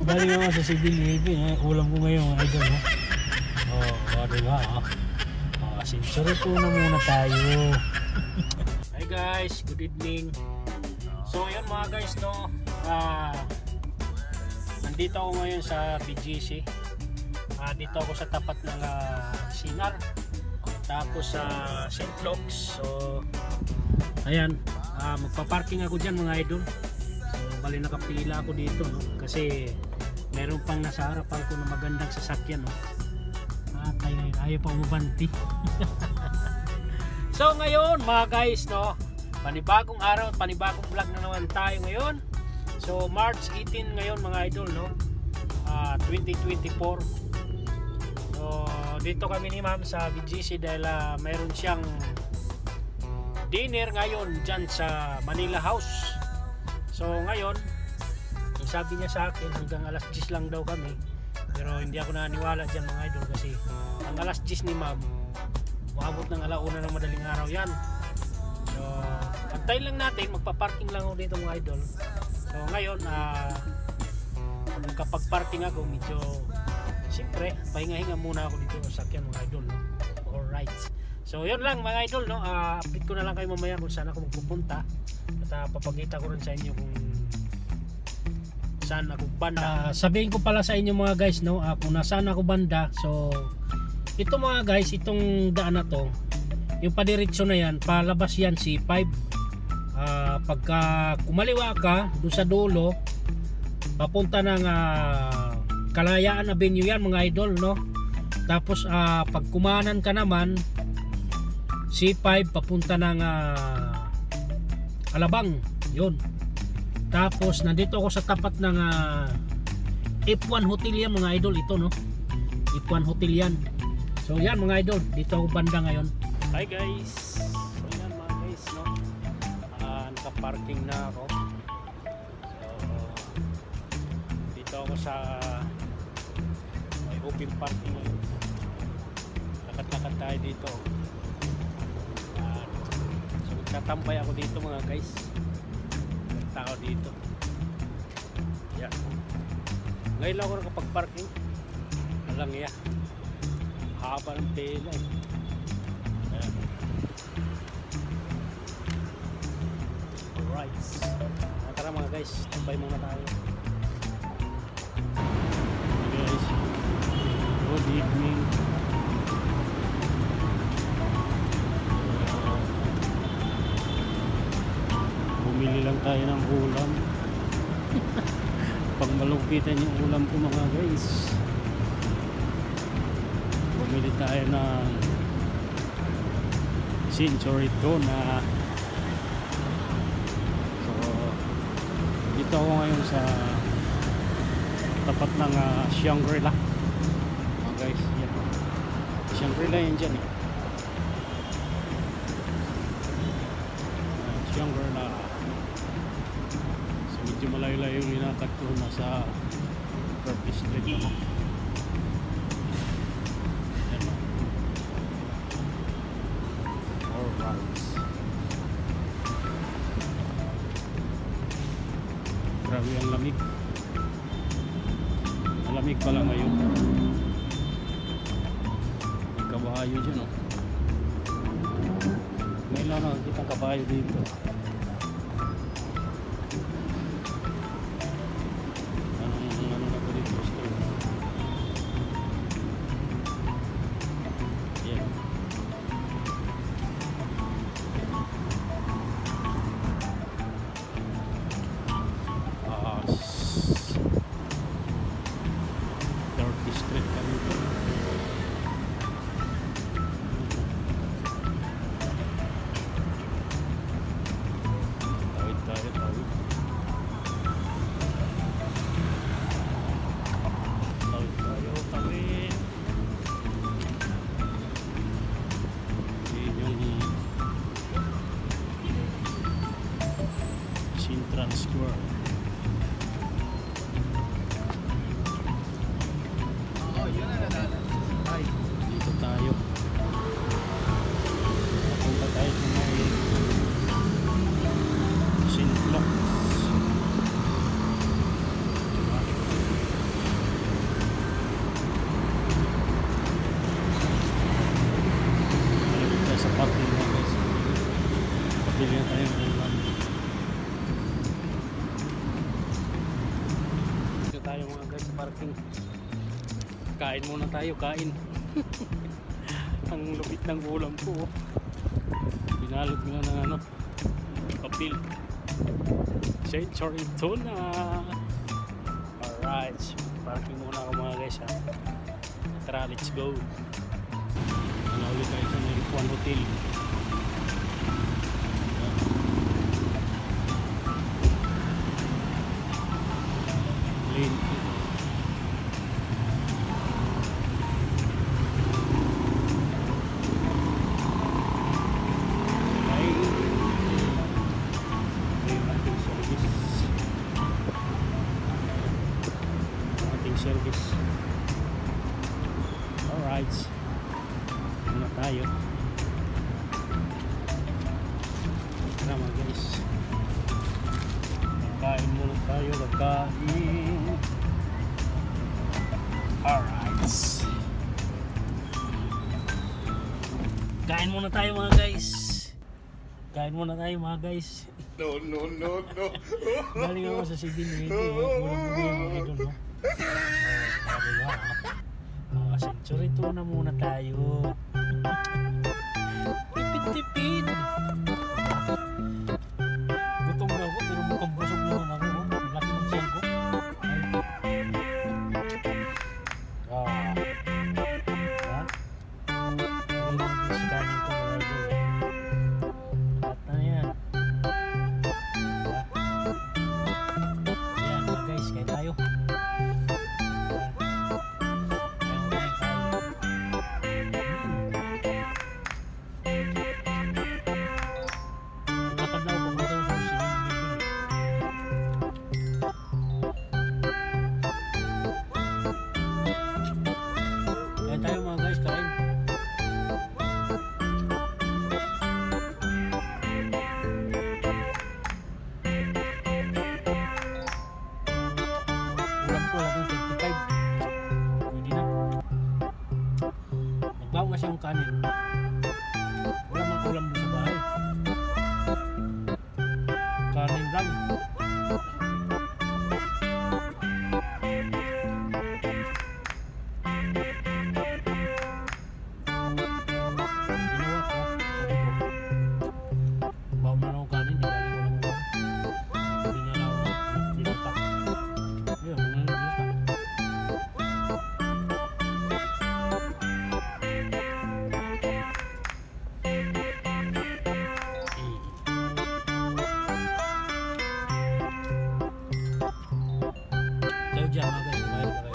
Bali naman sa civil living, ulam ko ngayon mga idol. No? Diba? Century po na muna tayo. Hi guys, good evening. So yun mga guys, no, nandito ako ngayon sa BGC. Dito ako sa tapat ng Sinar, tapos sa St. Luke's. So ayan, magpa-parking ako dyan mga idol. So bali nakapila ako dito, no? Kasi meron pang nasa harapan ko na magandang sasakyan, no? Ayaw pa umabanti. So ngayon mga guys, no, panibagong araw at panibagong vlog na naman tayo ngayon. So March 18 ngayon mga idol, no, 2024. So dito kami ni ma'am sa BGC dahil mayroon siyang dinner ngayon dyan sa Manila House. So ngayon, sabi niya sa akin hanggang alas 10 lang daw kami. Pero hindi ako naniwala dyan mga idol kasi ang alas 10 ni ma'am, umabot ng alauna ng madaling araw yan. So antayin lang natin, magpa-parking lang ako dito mga idol. So ngayon, kapag parking ako, medyo siyempre, pahinga-hinga muna ako dito sa sakyan mga idol, no? Alright. So yun lang mga idol, no? Update ko na lang kayo mamaya kung saan ako magpupunta. At papakita ko rin sa inyo kung saan ako banda. Sabihin ko pala sa inyo mga guys, no, kung nasaan ako banda. So ito mga guys, itong daan na to, yung padiretso na yan, palabas yan C5. Pagka kumaliwa ka doon sa dulo, papunta ng Kalayaan Avenue yan mga idol, no. Tapos pag kumanan ka naman C5 papunta ng Alabang, yun. Tapos nandito ako sa tapat ng F1 Hotel yan mga idol, ito, no, F1 Hotel yan. So yan mga idol, dito ako banda ngayon. Hi guys, so yan mga guys, no, naka-parking na ako. So dito ako sa may open parking ngayon. Lakad-lakad tayo dito. So magtatambay ako dito mga guys, tao dito. Yan. Ngayon lang ako nakapag-parking. Alang ya, haba ng pila eh. Ayan. Alright, tara mga guys, tambay muna tayo. Okay guys, good evening. Bumili lang tayo ng ulam. Pag malungkitan yung ulam ko mga guys, bumili tayo ng Century Tuna. So dito ako ngayon sa tapat ng Shangri-La mga guys. Yan, Shangri-La yan dyan eh. Shangri-La. So medyo malayo-layo yung linatag ko, nasa Purple Street ako. Grabe ang lamig. Malamig pala ngayon. May kabayo dyan, oh. May lang nakakita ang kabayo dito. Ano na ko dito? Yan. parking. Kain muna tayo, kain. Ang lupit ng ulam ko. Pinalot ko na ng ano, papel. Century tuna. Alright, parking muna ako mga guys ha. Tara, let's go. Ulit tayo sa may Juan Hotel. Lane. Service. Alright. Muna tayo. Tara mga guys. Kain muna tayo. Kain. Alright. Kain muna tayo mga guys. Kain muna tayo mga guys. No. Galing ako sa CBN. Muna yung mga idol, no? Century tuna muna tayo. Tipid-tipid. Gutom na ako pero mukhang busog naman ako. Laki ng tiyan ko. Hindi naman scanning ko mga idol. Lahat na yan. Ayan mga guys, kain tayo. Tayo mga guys, kain. Ulam ko lang 55. Pwede na. Nagbago nga siyang kanin. Wala mang ulam doon sa bahay. Kanin lang. Tayo dyan mga guys, kumain na kayo.